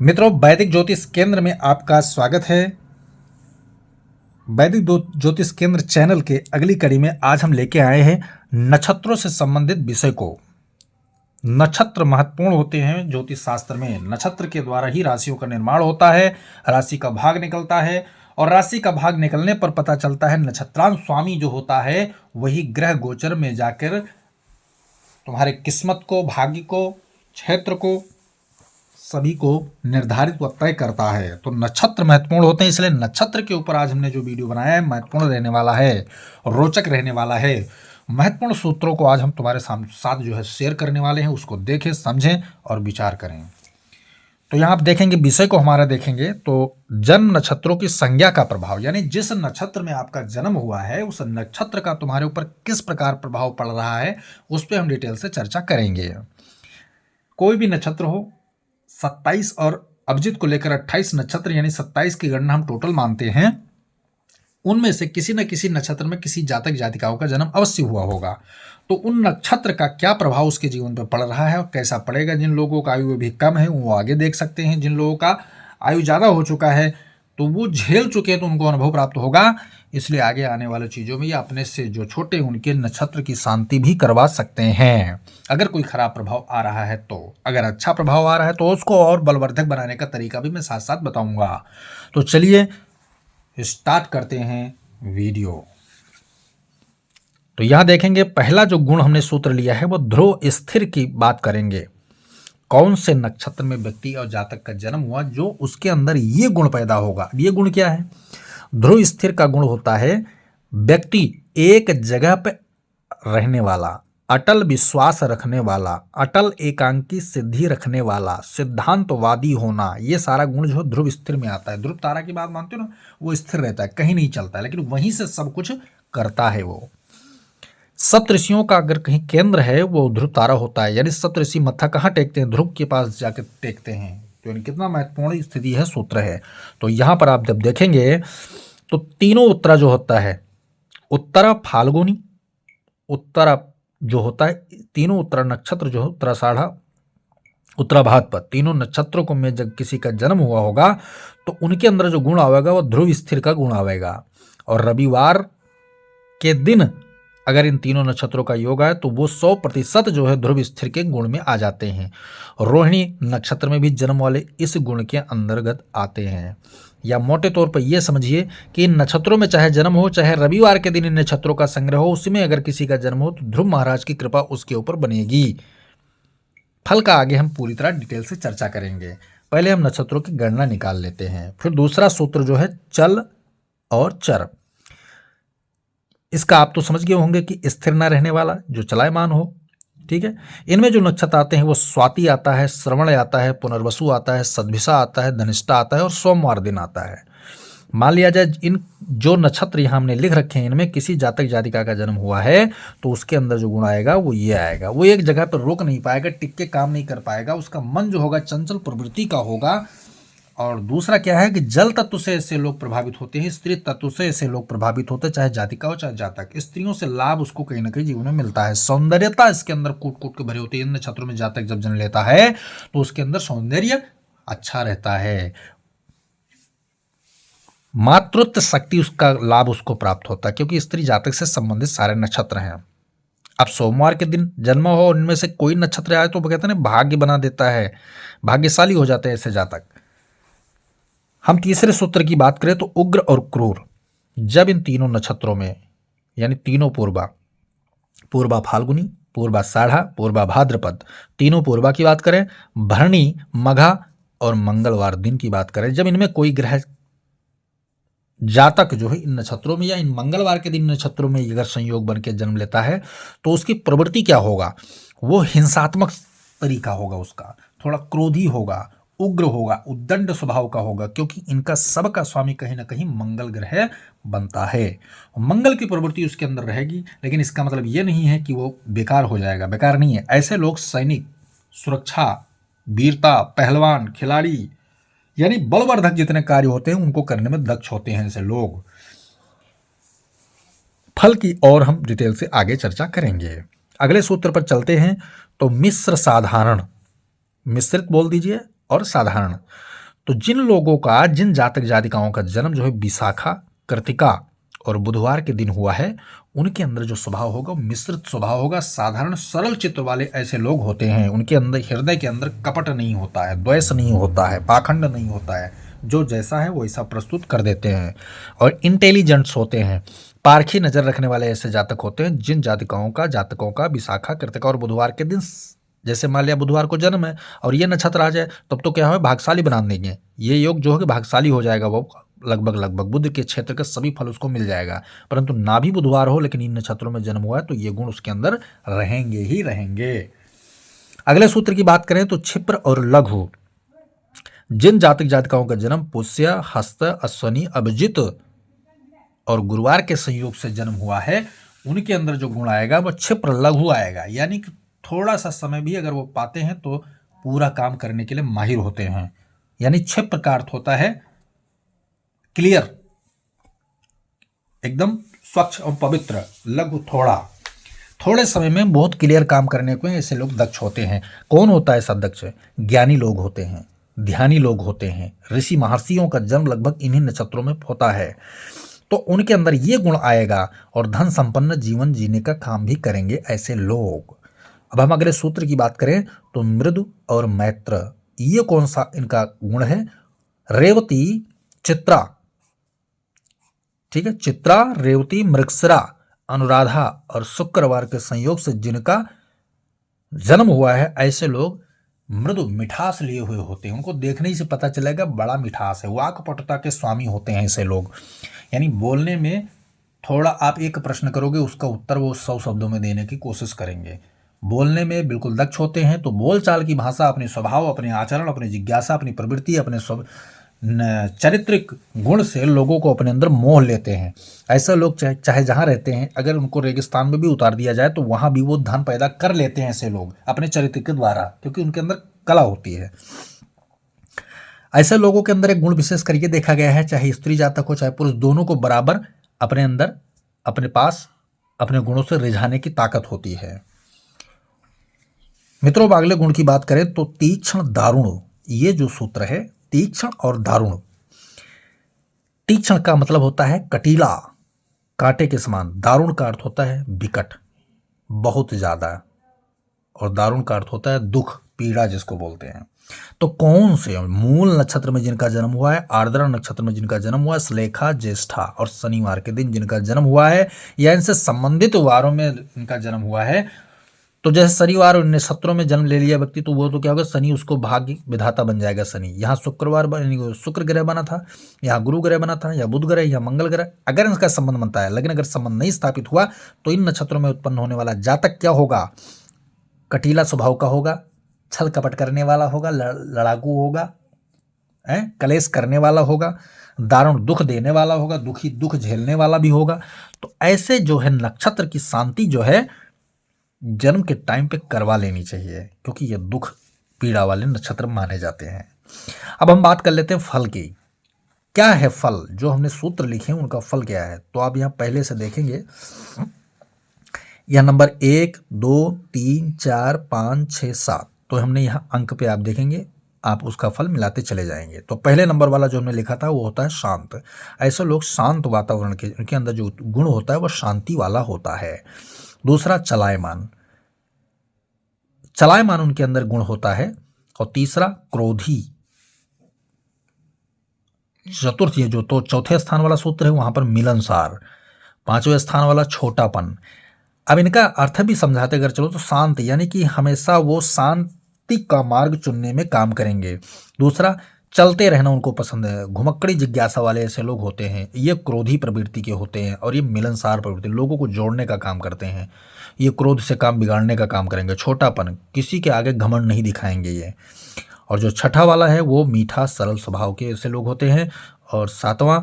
मित्रों, वैदिक ज्योतिष केंद्र में आपका स्वागत है। वैदिक ज्योतिष केंद्र चैनल के अगली कड़ी में आज हम लेके आए हैं नक्षत्रों से संबंधित विषय को। नक्षत्र महत्वपूर्ण होते हैं ज्योतिष शास्त्र में। नक्षत्र के द्वारा ही राशियों का निर्माण होता है, राशि का भाग निकलता है और राशि का भाग निकलने पर पता चलता है नक्षत्रांश स्वामी जो होता है वही ग्रह गोचर में जाकर तुम्हारे किस्मत को, भाग्य को, क्षेत्र को, सभी को निर्धारित व तय करता है। तो नक्षत्र महत्वपूर्ण होते हैं, इसलिए नक्षत्र के ऊपर आज हमने जो वीडियो बनाया है महत्वपूर्ण रहने वाला है, रोचक रहने वाला है। महत्वपूर्ण सूत्रों को आज हम तुम्हारे साथ जो है शेयर करने वाले हैं, उसको देखें, समझें और विचार करें। तो यहाँ आप देखेंगे विषय को हमारा देखेंगे तो जन्म नक्षत्रों की संज्ञा का प्रभाव, यानी जिस नक्षत्र में आपका जन्म हुआ है उस नक्षत्र का तुम्हारे ऊपर किस प्रकार प्रभाव पड़ रहा है उस पर हम डिटेल से चर्चा करेंगे। कोई भी नक्षत्र हो, 27 और अभिजित को लेकर 28 नक्षत्र यानी 27 की गणना हम टोटल मानते हैं, उनमें से किसी न किसी नक्षत्र में किसी जातक जातिकाओं का जन्म अवश्य हुआ होगा। तो उन नक्षत्र का क्या प्रभाव उसके जीवन पर पड़ रहा है और कैसा पड़ेगा। जिन लोगों का आयु भी कम है वो आगे देख सकते हैं, जिन लोगों का आयु ज़्यादा हो चुका है तो वो झेल चुके हैं तो उनको अनुभव प्राप्त होगा। इसलिए आगे आने वाले चीज़ों में या अपने से जो छोटे उनके नक्षत्र की शांति भी करवा सकते हैं अगर कोई खराब प्रभाव आ रहा है तो। अगर अच्छा प्रभाव आ रहा है तो उसको और बलवर्धक बनाने का तरीका भी मैं साथ साथ बताऊंगा। तो चलिए स्टार्ट करते हैं वीडियो। तो यहां देखेंगे पहला जो गुण हमने सूत्र लिया है वो ध्रुव स्थिर की बात करेंगे। कौन से नक्षत्र में व्यक्ति और जातक का जन्म हुआ जो उसके अंदर ये गुण पैदा होगा। ये गुण क्या है? ध्रुव स्थिर का गुण होता है व्यक्ति एक जगह पर रहने वाला, अटल विश्वास रखने वाला, अटल एकांकी सिद्धि रखने वाला, सिद्धांतवादी होना। ये सारा गुण जो ध्रुव स्थिर में आता है। ध्रुव तारा की बात मानते हो ना, वो स्थिर रहता है, कहीं नहीं चलता है, लेकिन वहीं से सब कुछ करता है वो। सप्तऋषियों का अगर कहीं केंद्र है वो ध्रुव तारा होता है, यानी सप्तऋषि मत्था कहाँ टेकते हैं? ध्रुव के पास जाकर टेकते हैं। तो कितना महत्वपूर्ण स्थिति है, सूत्र है। तो यहाँ पर आप जब देखेंगे तो तीनों उत्तरा जो होता है, उत्तरा फाल्गुनी, उत्तरा जो होता है, तीनों उत्तरा नक्षत्र जो है, उत्तराषाढ़ा, उत्तरा भाद्रपद, तीनों नक्षत्रों को में जब किसी का जन्म हुआ होगा तो उनके अंदर जो गुण आवेगा वो ध्रुव स्थिर का गुण आवेगा। और रविवार के दिन अगर इन तीनों नक्षत्रों का योग है तो वो 100% जो है ध्रुव स्थिर के गुण में आ जाते हैं। रोहिणी नक्षत्र में भी जन्म वाले इस गुण के अंतर्गत आते हैं। या मोटे तौर पर यह समझिए कि इन नक्षत्रों में चाहे जन्म हो, चाहे रविवार के दिन इन नक्षत्रों का संग्रह हो, उसमें अगर किसी का जन्म हो तो ध्रुव महाराज की कृपा उसके ऊपर बनेगी। फल का आगे हम पूरी तरह डिटेल से चर्चा करेंगे। पहले हम नक्षत्रों की गणना निकाल लेते हैं। फिर दूसरा सूत्र जो है चल और चर, इसका आप तो समझ गए होंगे कि स्थिर न रहने वाला, जो चलायमान हो। ठीक है। इनमें जो नक्षत्र आते हैं वो स्वाति आता है, श्रवण आता है, पुनर्वसु आता है, सद्भिषा आता है, धनिष्ठा आता है और सोमवार दिन आता है। मान लिया जाए इन जो नक्षत्र यहाँ हमने लिख रखे हैं इनमें किसी जातक जातिका का जन्म हुआ है तो उसके अंदर जो गुण आएगा वो ये आएगा। वो एक जगह पर रोक नहीं पाएगा, टिक के काम नहीं कर पाएगा, उसका मन जो होगा चंचल प्रवृत्ति का होगा। और दूसरा क्या है कि जल तत्व से ऐसे लोग प्रभावित होते हैं, स्त्री तत्व से ऐसे लोग प्रभावित होते हैं, चाहे जातिका हो चाहे जातक। स्त्रियों से लाभ उसको कहीं ना कहीं जीवन में मिलता है। सौंदर्यता इसके अंदर कूट कूट के भरी होती है। इन नक्षत्रों में जातक जब जन्म लेता है तो उसके अंदर सौंदर्य अच्छा रहता है, मातृत्व शक्ति उसका लाभ उसको प्राप्त होता है, क्योंकि स्त्री जातक से संबंधित सारे नक्षत्र हैं। अब सोमवार के दिन जन्म हो, उनमें से कोई नक्षत्र आए तो वो कहते हैं भाग्य बना देता है, भाग्यशाली हो जाते हैं ऐसे जातक। हम तीसरे सूत्र की बात करें तो उग्र और क्रूर, जब इन तीनों नक्षत्रों में यानी तीनों पूर्वा, पूर्वा फाल्गुनी, पूर्वा साढ़ा, पूर्वा भाद्रपद, तीनों पूर्वा की बात करें, भरणी, मघा और मंगलवार दिन की बात करें, जब इनमें कोई ग्रह जातक जो है इन नक्षत्रों में या इन मंगलवार के दिन नक्षत्रों में अगर संयोग बन के जन्म लेता है तो उसकी प्रवृत्ति क्या होगा? वो हिंसात्मक तरीका होगा, उसका थोड़ा क्रोधी होगा, उग्र होगा, उद्दंड स्वभाव का होगा, क्योंकि इनका सबका स्वामी कहीं ना कहीं मंगल ग्रह बनता है। मंगल की प्रवृत्ति उसके अंदर रहेगी, लेकिन इसका मतलब ये नहीं है कि वो बेकार हो जाएगा। बेकार नहीं है। ऐसे लोग सैनिक, सुरक्षा, वीरता, पहलवान, खिलाड़ी यानी बलवर्धक जितने कार्य होते हैं उनको करने में दक्ष होते हैं ऐसे लोग। फल की और हम डिटेल से आगे चर्चा करेंगे। अगले सूत्र पर चलते हैं तो मिश्र साधारण, मिश्रित बोल दीजिए, और साधारण। तो जिन लोगों का, जिन जातक जातिकाओं का जन्म जो है विशाखा, कृतिका और बुधवार के दिन हुआ है, उनके अंदर जो स्वभाव होगा वो मिश्रित स्वभाव होगा। साधारण सरल चित्त वाले ऐसे लोग होते हैं। उनके अंदर, हृदय के अंदर कपट नहीं होता है, द्वेष नहीं होता है, पाखंड नहीं होता है। जो जैसा है वैसा प्रस्तुत कर देते हैं और इंटेलिजेंट्स होते हैं। पारखी नजर रखने वाले ऐसे जातक होते हैं जिन जातकों का विशाखा, कृतिका और बुधवार के दिन, जैसे मान लिया बुधवार को जन्म है और ये नक्षत्र आ जाए तब तो क्या है, भाग्यशाली बना देंगे। ये योग जो है भाग्यशाली हो जाएगा, वो लगभग बुध के क्षेत्र के सभी फल उसको मिल जाएगा। परंतु ना भी बुधवार हो लेकिन इन नक्षत्रों में जन्म हुआ है तो ये गुण उसके अंदर रहेंगे ही रहेंगे। अगले सूत्र की बात करें तो क्षिप्र और लघु, जिन जातक जातिकाओं का जन्म पुष्य, हस्त, अश्वनी, अभिजित और गुरुवार के संयोग से जन्म हुआ है, उनके अंदर जो गुण आएगा वो क्षिप्र लघु आएगा। यानी कि थोड़ा सा समय भी अगर वो पाते हैं तो पूरा काम करने के लिए माहिर होते हैं। यानी क्षिप्र का अर्थ होता है क्लियर, एकदम स्वच्छ और पवित्र। लघु थोड़े समय में बहुत क्लियर काम करने को ऐसे लोग दक्ष होते हैं। कौन होता है ऐसा दक्ष? ज्ञानी लोग होते हैं, ध्यानी लोग होते हैं। ऋषि महर्षियों का जन्म लगभग इन्हीं नक्षत्रों में होता है, तो उनके अंदर ये गुण आएगा और धन संपन्न जीवन जीने का काम भी करेंगे ऐसे लोग। अब हम अगले सूत्र की बात करें तो मृदु और मैत्र, ये कौन सा इनका गुण है? रेवती, चित्रा, ठीक है, चित्रा, रेवती, मृगशिरा, अनुराधा और शुक्रवार के संयोग से जिनका जन्म हुआ है, ऐसे लोग मृदु, मिठास लिए हुए होते हैं। उनको देखने ही से पता चलेगा बड़ा मिठास है, वाक्पटुता के स्वामी होते हैं ऐसे लोग। यानी बोलने में थोड़ा आप एक प्रश्न करोगे उसका उत्तर वो 100 शब्दों में देने की कोशिश करेंगे। बोलने में बिल्कुल दक्ष होते हैं। तो बोलचाल की भाषा, अपने स्वभाव, अपने आचरण, अपनी जिज्ञासा, अपनी प्रवृत्ति, अपने चारित्रिक गुण से लोगों को अपने अंदर मोह लेते हैं। ऐसे लोग चाहे जहाँ रहते हैं, अगर उनको रेगिस्तान में भी उतार दिया जाए तो वहाँ भी वो धन पैदा कर लेते हैं ऐसे लोग अपने चरित्र के द्वारा, क्योंकि उनके अंदर कला होती है। ऐसे लोगों के अंदर एक गुण विशेष करके देखा गया है, चाहे स्त्री जातक हो चाहे पुरुष, दोनों को बराबर अपने अंदर, अपने पास अपने गुणों से रिझाने की ताकत होती है। मित्रों, अगले गुण की बात करें तो तीक्ष्ण दारुण, ये जो सूत्र है तीक्ष्ण और दारुण। तीक्ष्ण का मतलब होता है कटीला, कांटे के समान। दारुण का अर्थ होता है विकट, बहुत ज्यादा। और दारुण का अर्थ होता है दुख, पीड़ा जिसको बोलते हैं। तो कौन से मूल नक्षत्र में जिनका जन्म हुआ है, आर्द्रा नक्षत्र में जिनका जन्म हुआ है, श्लेखा, ज्येष्ठा और शनिवार के दिन जिनका जन्म हुआ है, या इनसे संबंधित वारों में इनका जन्म हुआ है, तो जैसे शनिवार और नक्षत्रों में जन्म ले लिया व्यक्ति तो वो तो क्या होगा, शनि उसको भाग्य विधाता बन जाएगा। शनि यहाँ शुक्र ग्रह बना था, यहाँ गुरु ग्रह बना था, या बुध ग्रह या मंगल ग्रह, अगर इनका संबंध बनता है। लेकिन अगर संबंध नहीं स्थापित हुआ तो इन नक्षत्रों में उत्पन्न होने वाला जातक क्या होगा? कटीला स्वभाव का होगा, छल कपट करने वाला होगा, लड़ाकू होगा, कलेश करने वाला होगा, दारुण दुख देने वाला होगा, दुख झेलने वाला भी होगा। तो ऐसे जो है नक्षत्र की शांति जो है जन्म के टाइम पे करवा लेनी चाहिए, क्योंकि ये दुख पीड़ा वाले नक्षत्र माने जाते हैं। अब हम बात कर लेते हैं फल की। क्या है फल? जो हमने सूत्र लिखे हैं उनका फल क्या है? तो आप यहाँ पहले से देखेंगे, यह नंबर 1, 2, 3, 4, 5, 6, 7, तो हमने यहाँ अंक पे आप देखेंगे, आप उसका फल मिलाते चले जाएंगे। तो पहले नंबर वाला जो हमने लिखा था वो होता है शांत। ऐसे लोग शांत वातावरण के, उनके अंदर जो गुण होता है वो शांति वाला होता है। दूसरा चलायमान उनके अंदर गुण होता है। और तीसरा क्रोधी। चतुर्थ, ये जो तो चौथे स्थान वाला सूत्र है वहां पर मिलनसार। पांचवें स्थान वाला छोटापन। अब इनका अर्थ भी समझाते अगर चलो तो शांत, यानी कि हमेशा वो शांति का मार्ग चुनने में काम करेंगे। दूसरा चलते रहना उनको पसंद है, घुमक्कड़ी जिज्ञासा वाले ऐसे लोग होते हैं। ये क्रोधी प्रवृत्ति के होते हैं। और ये मिलनसार प्रवृत्ति, लोगों को जोड़ने का काम करते हैं। ये क्रोध से काम बिगाड़ने का काम करेंगे। छोटापन, किसी के आगे घमंड नहीं दिखाएंगे ये। और जो छठा वाला है वो मीठा सरल स्वभाव के ऐसे लोग होते हैं। और सातवां,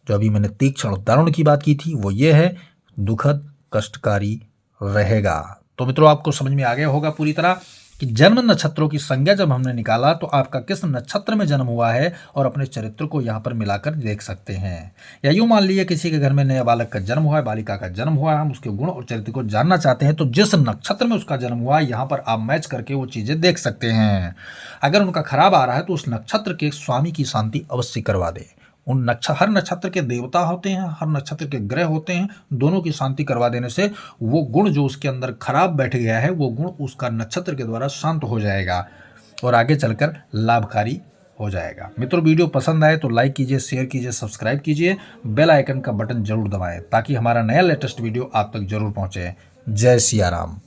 जो अभी मैंने तीक्ष्ण और दारुण की बात की थी, वो ये है दुखद कष्टकारी रहेगा। तो मित्रों, आपको समझ में आ गया होगा पूरी तरह कि कि जन्म नक्षत्रों की संज्ञा जब हमने निकाला तो आपका किस नक्षत्र में जन्म हुआ है और अपने चरित्र को यहाँ पर मिलाकर देख सकते हैं। या यूँ मान लीजिए किसी के घर में नया बालक का जन्म हुआ है, बालिका का जन्म हुआ है, हम उसके गुण और चरित्र को जानना चाहते हैं तो जिस नक्षत्र में उसका जन्म हुआ है यहाँ पर आप मैच करके वो चीज़ें देख सकते हैं। अगर उनका खराब आ रहा है तो उस नक्षत्र के स्वामी की शांति अवश्य करवा दें। हर नक्षत्र के देवता होते हैं, हर नक्षत्र के ग्रह होते हैं, दोनों की शांति करवा देने से वो गुण जो उसके अंदर खराब बैठ गया है वो गुण उसका नक्षत्र के द्वारा शांत हो जाएगा और आगे चलकर लाभकारी हो जाएगा। मित्रों, वीडियो पसंद आए तो लाइक कीजिए, शेयर कीजिए, सब्सक्राइब कीजिए, बेल आइकन का बटन जरूर दबाएं ताकि हमारा नया लेटेस्ट वीडियो आप तक जरूर पहुंचे। जय सिया राम।